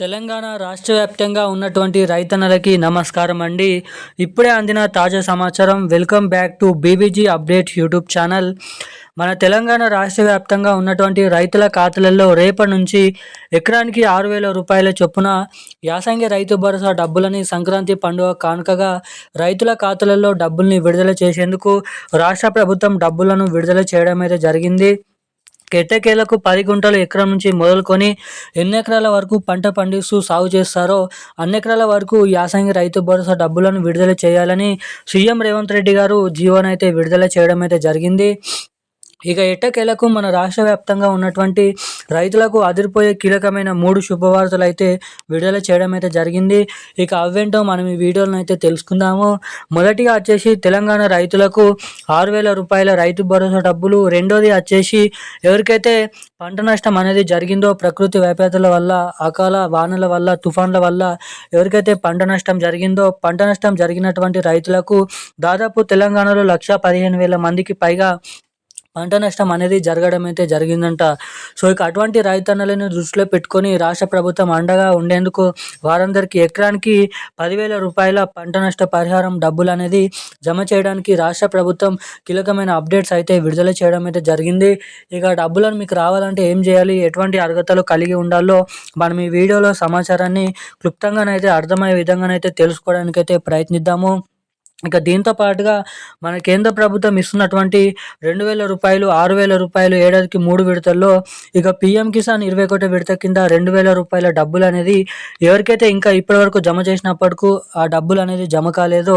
తెలంగాణ రాష్ట్ర వ్యాప్తంగా ఉన్నటువంటి రైతన్నలకి నమస్కారం అండి. ఇప్పుడే అందిన తాజా సమాచారం. Welcome back to BBG update YouTube channel. మన తెలంగాణ రాష్ట్ర వ్యాప్తంగా ఉన్నటువంటి రైతుల ఖాతాలలో రేపటి నుంచి ఎకరానికి 6,000 రూపాయల చొప్పున యాసంగి రైతు భరోసా డబ్బులని సంక్రాంతి పండుగ కానుకగా రైతుల ఖాతాలలో డబ్బుల్ని విడుదల చేసేందుకు రాష్ట్ర ప్రభుత్వం డబ్బులను విడుదల చేయడం అయితే జరిగింది. ఎట్టకేలకు 10 గుంటలు ఎకరం నుంచి మొదలుకొని ఎన్ని ఎకరాల వరకు పంట పండిస్తూ సాగు చేస్తారో అన్ని ఎకరాల వరకు యాసంగి రైతు భరోసా డబ్బులను విడుదల చేయాలని సీఎం రేవంత్ రెడ్డి గారు జీవోనైతే విడుదల చేయడం అయితే జరిగింది. ఇక ఎట్టకేలకు మన రాష్ట్ర వ్యాప్తంగా ఉన్నటువంటి రైతులకు అదిరిపోయే కీలకమైన 3 శుభవార్తలు అయితే విడుదల చేయడం అయితే జరిగింది. ఇక అవేంటో మనం ఈ వీడియోలో అయితే తెలుసుకుందాము. మొదటిగా వచ్చేసి తెలంగాణ రైతులకు 6,000 రూపాయల రైతు భరోసా డబ్బులు. రెండోది వచ్చేసి ఎవరికైతే పంట నష్టం అనేది జరిగిందో ప్రకృతి వైపరీత్యాల వల్ల, అకాల వానల వల్ల, తుఫాన్ల వల్ల ఎవరికైతే పంట నష్టం జరిగిందో పంట నష్టం జరిగినటువంటి రైతులకు దాదాపు తెలంగాణలో 1,15,000 మందికి పైగా పంట నష్టం అనేది జరగడం అయితే జరిగిందంట. సో ఇక అటువంటి రైతన్నలను దృష్టిలో పెట్టుకొని రాష్ట్ర ప్రభుత్వం అండగా ఉండేందుకు వారందరికీ ఎకరానికి 10,000 రూపాయల పంట నష్ట పరిహారం డబ్బులు అనేది జమ చేయడానికి రాష్ట్ర ప్రభుత్వం కీలకమైన అప్డేట్స్ అయితే విడుదల చేయడం అయితే జరిగింది. ఇక డబ్బులను మీకు రావాలంటే ఏం చేయాలి, ఎటువంటి అర్హతలు కలిగి ఉండాలో మనం ఈ వీడియోలో సమాచారాన్ని క్లుప్తంగానైతే అర్థమయ్యే విధంగానైతే తెలుసుకోవడానికైతే ప్రయత్నిద్దాము. ఇక దీంతో పాటుగా మన కేంద్ర ప్రభుత్వం ఇస్తున్నటువంటి 2,000 రూపాయలు, 6,000 రూపాయలు ఏడాదికి 3 విడతల్లో, ఇక పీఎం కిసాన్ 21 విడత కింద 2,000 రూపాయల డబ్బులు అనేది ఎవరికైతే ఇంకా ఇప్పటివరకు జమ చేసినప్పటికీ ఆ డబ్బులు అనేది జమ కాలేదో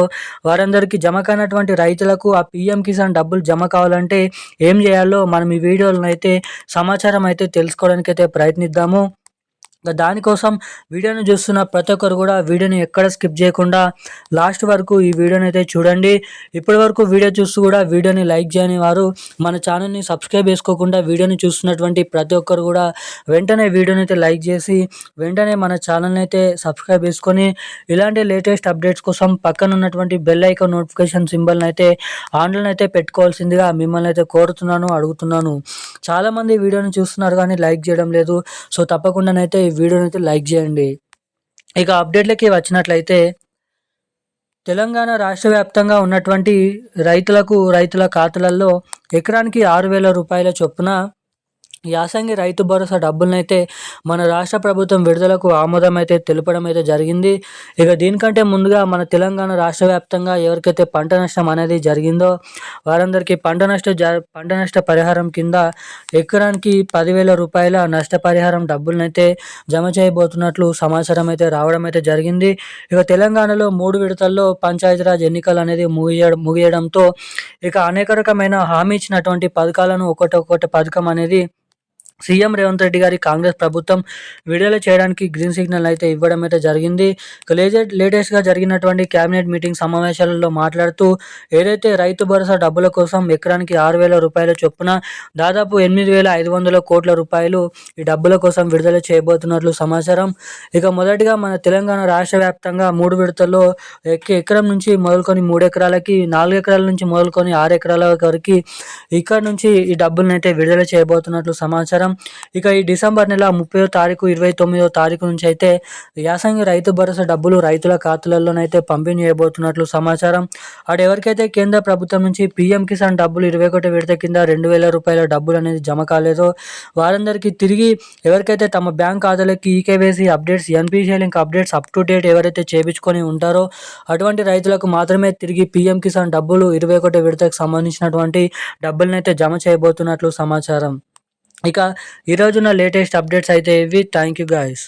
వారందరికీ జమ కానటువంటి రైతులకు ఆ పీఎం కిసాన్ డబ్బులు జమ కావాలంటే ఏం చేయాలో మనం ఈ వీడియోలో అయితే సమాచారం అయితే తెలుసుకోవడానికి అయితే ప్రయత్నిద్దాము. దానికోసం వీడియోని చూస్తున్న ప్రతి ఒక్కరు కూడా వీడియోని ఎక్కడ స్కిప్ చేయకుండా లాస్ట్ వరకు ఈ వీడియోని అయితే చూడండి. ఇప్పటి వరకు వీడియో చూస్తూ కూడా వీడియోని లైక్ చేయని వారు మన ఛానల్ని సబ్స్క్రైబ్ చేసుకోకుండా వీడియోని చూస్తున్నటువంటి ప్రతి ఒక్కరు కూడా వెంటనే వీడియోని అయితే లైక్ చేసి వెంటనే మన ఛానల్ని అయితే సబ్స్క్రైబ్ చేసుకొని ఇలాంటి లేటెస్ట్ అప్డేట్స్ కోసం పక్కన ఉన్నటువంటి బెల్ ఐకాన్ నోటిఫికేషన్ సింబల్ని అయితే ఆన్లైన్ అయితే పెట్టుకోవాల్సిందిగా మిమ్మల్ని అయితే కోరుతున్నాను, అడుగుతున్నాను. చాలామంది వీడియోని చూస్తున్నారు కానీ లైక్ చేయడం లేదు. సో తప్పకుండానైతే ఈ వీడియోని అయితే లైక్ చేయండి. ఇక అప్డేట్లకి వచ్చినట్లయితే తెలంగాణ రాష్ట్ర వ్యాప్తంగా ఉన్నటువంటి రైతుల ఖాతాలలో ఎకరానికి 6,000 రూపాయల చొప్పున యాసంగి రైతు భరోసా డబ్బులనైతే మన రాష్ట్ర ప్రభుత్వం విడుదలకు ఆమోదం అయితే తెలపడం అయితే జరిగింది. ఇక దీనికంటే ముందుగా మన తెలంగాణ రాష్ట్ర వ్యాప్తంగా ఎవరికైతే పంట నష్టం అనేది జరిగిందో వారందరికీ పంట నష్ట పరిహారం కింద ఎకరానికి 10,000 రూపాయల నష్టపరిహారం డబ్బులనైతే జమ చేయబోతున్నట్లు సమాచారం అయితే రావడం అయితే జరిగింది. ఇక తెలంగాణలో 3 విడతల్లో పంచాయతీరాజ్ ఎన్నికలు అనేది ముగియడంతో ఇక అనేక రకమైన హామీ ఇచ్చినటువంటి పథకాలను ఒక్కొక్కటి పథకం అనేది సీఎం రేవంత్ రెడ్డి గారి కాంగ్రెస్ ప్రభుత్వం విడుదల చేయడానికి గ్రీన్ సిగ్నల్ అయితే ఇవ్వడం అయితే జరిగింది. లేటెస్ట్గా జరిగినటువంటి కేబినెట్ మీటింగ్ సమావేశాలలో మాట్లాడుతూ ఏదైతే రైతు భరోసా డబ్బుల కోసం ఎకరానికి 6,000 రూపాయల చొప్పున దాదాపు 8,500 కోట్ల రూపాయలు ఈ డబ్బుల కోసం విడుదల చేయబోతున్నట్లు సమాచారం. ఇక మొదటిగా మన తెలంగాణ రాష్ట్ర వ్యాప్తంగా 3 విడతల్లో ఎకరం నుంచి మొదలుకొని 3 ఎకరాలకి, 4 ఎకరాల నుంచి మొదలుకొని 6 ఎకరాల వరకు ఇక్కడ నుంచి ఈ డబ్బులను అయితే విడుదల చేయబోతున్నట్లు సమాచారం. ఇక ఈ డిసెంబర్ నెల 30వ తారీఖు, 29వ తారీఖు నుంచి అయితే యాసంగి రైతు భరోసా డబ్బులు రైతుల ఖాతాలలోనైతే పంపిణీ చేయబోతున్నట్లు సమాచారం. అటు ఎవరికైతే కేంద్ర ప్రభుత్వం నుంచి పీఎం కిసాన్ డబ్బులు 21 విడత కింద 2,000 రూపాయల డబ్బులు అనేది జమ కాలేదో వారందరికీ తిరిగి ఎవరికైతే తమ బ్యాంక్ ఖాతాలకి eKYC updates, NPCI link updates up to date ఎవరైతే చేయించుకొని ఉంటారో అటువంటి రైతులకు మాత్రమే తిరిగి పీఎం కిసాన్ డబ్బులు 21 విడతకు సంబంధించినటువంటి డబ్బులనైతే జమ చేయబోతున్నట్లు సమాచారం. ఇక ఈరోజున లేటెస్ట్ అప్డేట్స్ అయితే ఇవి. Thank you guys.